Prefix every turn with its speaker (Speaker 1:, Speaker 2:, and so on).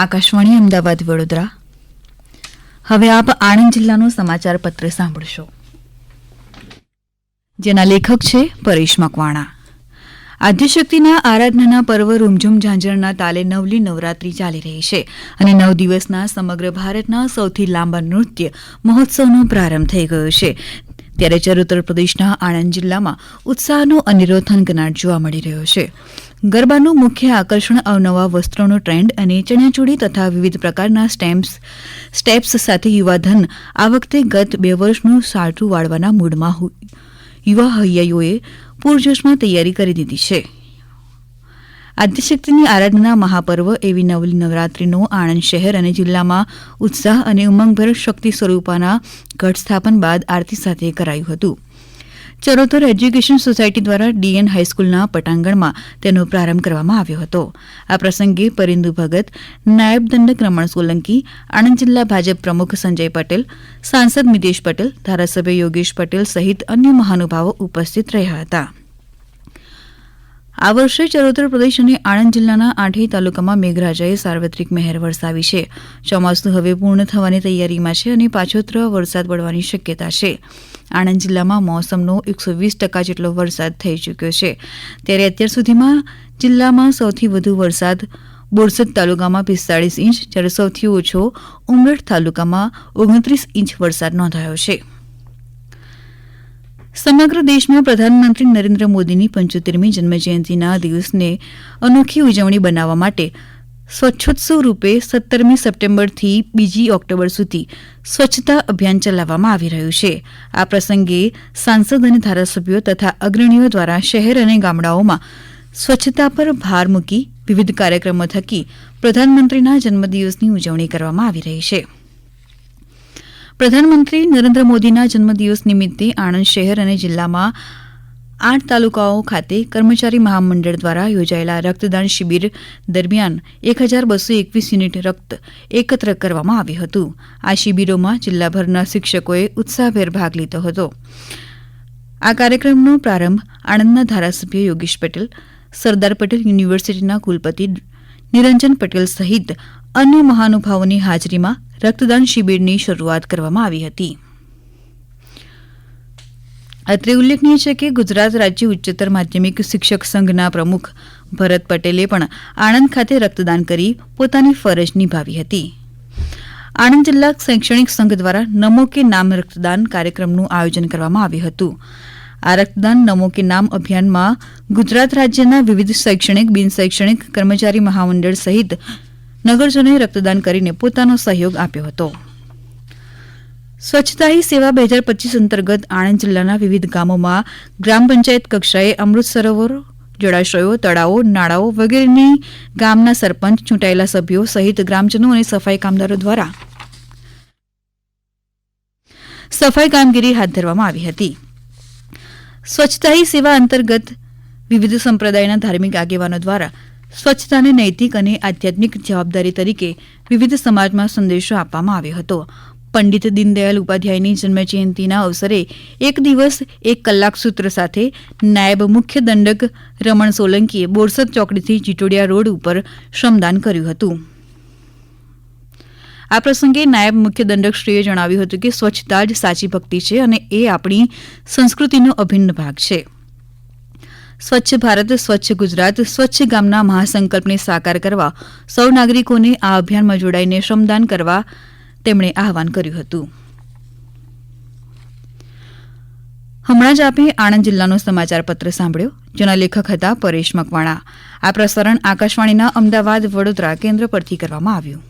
Speaker 1: આકાશવાણી અમદાવાદ વડોદરા. હવે આપ આણંદ જિલ્લાનો સમાચાર પત્ર સાંભળશો, જેના લેખક છે પરેશ મકવાણા. આદ્યશક્તિના આરાધનાના પર્વ રૂમઝૂમ ઝાંઝરના તાલે નવલી નવરાત્રી ચાલી રહી છે અને 9 દિવસના સમગ્ર ભારતના સૌથી લાંબા નૃત્ય મહોત્સવનો પ્રારંભ થઈ ગયો છે. ત્યારે ચરોતર પ્રદેશના આણંદ જિલ્લામાં ઉત્સાહનો અનેરો થનગનાટ જોવા મળી રહ્યો છે. ગરબાનું મુખ્ય આકર્ષણ અવનવા વસ્ત્રોનો ટ્રેન્ડ અને ચણિયાચોળી તથા વિવિધ પ્રકારના સ્ટેપ્સ સાથે યુવાધન આ વખતે ગત 2 વર્ષનું સાલઠું વાળવાના મૂડમાં યુવા હૈયાઈઓએ પૂરજોશમાં તૈયારી કરી દીધી છે. આદ્યશક્તિની આરાધના મહાપર્વ એવી નવલી નવરાત્રીનો આણંદ શહેર અને જિલ્લામાં ઉત્સાહ અને ઉમંગભર શક્તિ સ્વરૂપાના ઘટ સ્થાપન બાદ આરતી સાથે કરાયું હતું. ચરોતર એજ્યુકેશન સોસાયટી દ્વારા ડીએન હાઈસ્કૂલના પટાંગણમાં તેનો પ્રારંભ કરવામાં આવ્યો હતો. આ પ્રસંગે પરિંદુ ભગત, નાયબ દંડક રમણ સોલંકી, આણંદ જિલ્લા ભાજપ પ્રમુખ સંજય પટેલ, સાંસદ મિતેશ પટેલ, ધારાસભ્ય યોગેશ પટેલ સહિત અન્ય મહાનુભાવો ઉપસ્થિત રહ્યા હતા. આ વર્ષે ચરોતર પ્રદેશ અને આણંદ જિલ્લાના 8 તાલુકામાં મેઘરાજાએ સાર્વત્રિક મહેર વરસાવી છે. ચોમાસું હવે પૂર્ણ થવાની તૈયારીમાં છે અને પાછોતરા વરસાદ પડવાની શક્યતા છે. આણંદ જિલ્લામાં મોસમનો 120% જેટલો વરસાદ થઈ ચૂક્યો છે. ત્યારે અત્યાર સુધીમાં જિલ્લામાં સૌથી વધુ વરસાદ બોરસદ તાલુકામાં 45 ઇંચ, જ્યારે સૌથી ઓછો ઉમરેઠ તાલુકામાં 29 ઇંચ વરસાદ નોંધાયો છે. સમગ્ર દેશમાં પ્રધાનમંત્રી નરેન્દ્ર મોદીની 75મી જન્મજયંતિના દિવસને અનોખી ઉજવણી બનાવવા માટે સ્વચ્છોત્સવ રૂપે 17મી સપ્ટેમ્બરથી 2 ઓક્ટોબર સુધી સ્વચ્છતા અભિયાન ચલાવવામાં આવી રહ્યું છે. આ પ્રસંગે સાંસદ અને ધારાસભ્યો તથા અગ્રણીઓ દ્વારા શહેર અને ગામડાઓમાં સ્વચ્છતા પર ભાર મૂકી વિવિધ કાર્યક્રમો થકી પ્રધાનમંત્રીના જન્મદિવસની ઉજવણી કરવામાં આવી રહી છે. પ્રધાનમંત્રી નરેન્દ્ર મોદીના જન્મદિવસ નિમિત્તે આણંદ શહેર અને જિલ્લામાં 8 તાલુકાઓ ખાતે કર્મચારી મહામંડળ દ્વારા યોજાયેલા રક્તદાન શિબિર દરમિયાન 1221 યુનિટ રક્ત એકત્ર કરવામાં આવ્યું હતું. આ શિબિરોમાં જિલ્લાભરના શિક્ષકોએ ઉત્સાહભેર ભાગ લીધો હતો. આ કાર્યક્રમનો પ્રારંભ આણંદના ધારાસભ્ય યોગેશ પટેલ, સરદાર પટેલ યુનિવર્સિટીના કુલપતિ નિરંજન પટેલ સહિત અન્ય મહાનુભાવોની હાજરીમાં રક્તદાન શિબિરની શરૂઆત કરવામાં આવી હતી. અત્રે ઉલ્લેખનીય છે કે ગુજરાત રાજ્ય ઉચ્ચતર માધ્યમિક શિક્ષક સંઘના પ્રમુખ ભરત પટેલે પણ આણંદ ખાતે રક્તદાન કરી પોતાની ફરજ નિભાવી હતી. આણંદ જિલ્લા શૈક્ષણિક સંઘ દ્વારા નમો કે નામ રક્તદાન કાર્યક્રમનું આયોજન કરવામાં આવ્યું હતું. આ રક્તદાન નમો કે નામ અભિયાનમાં ગુજરાત રાજ્યના વિવિધ શૈક્ષણિક, બિન શૈક્ષણિક કર્મચારી મહામંડળ સહિત નગરજનોએ રક્તદાન કરીને પોતાનો સહયોગ આપ્યો હતો. સ્વચ્છતા હી સેવા 2025 અંતર્ગત આણંદ જિલ્લાના વિવિધ ગામોમાં ગ્રામ પંચાયત કક્ષાએ અમૃત સરોવરો, જળાશયો, તળાવો, નાળાઓ વગેરેની ગામના સરપંચ, ચૂંટાયેલા સભ્યો સહિત ગ્રામજનો અને સફાઈ કામદારો દ્વારા સફાઈ કામગીરી હાથ ધરવામાં આવી હતી. સ્વચ્છતા હી સેવા અંતર્ગત વિવિધ સંપ્રદાયના ધાર્મિક આગેવાનો દ્વારા સ્વચ્છતાને નૈતિક અને આધ્યાત્મિક જવાબદારી તરીકે વિવિધ સમાજમાં સંદેશો આપવામાં આવ્યો હતો. પંડિત દીનદયાલ ઉપાધ્યાયની જન્મજયંતિના અવસરે 1 દિવસ 1 કલાક સૂત્ર સાથે નાયબ મુખ્ય દંડક રમણ સોલંકીએ બોરસદ ચોકડીથી જીટોડિયા રોડ ઉપર શ્રમદાન કર્યું હતું. આ પ્રસંગે નાયબ મુખ્ય દંડકશ્રીએ જણાવ્યું હતું કે સ્વચ્છતા જ સાચી ભક્તિ છે અને એ આપણી સંસ્કૃતિનો અભિન્ન ભાગ છે. સ્વચ્છ ભારત, સ્વચ્છ ગુજરાત, સ્વચ્છ ગામના મહાસંકલ્પને સાકાર કરવા સૌ નાગરિકોને આ અભિયાનમાં જોડાઈને શ્રમદાન કરવા તેમણે આહવાન કર્યું હતું. હમણાં જ આપે આણંદ જિલ્લાનો સમાચાર પત્ર સાંભળ્યો, જેના લેખક હતા પરેશ મકવાણા. આ પ્રસારણ આકાશવાણીના અમદાવાદ વડોદરા કેન્દ્ર પરથી કરવામાં આવ્યું.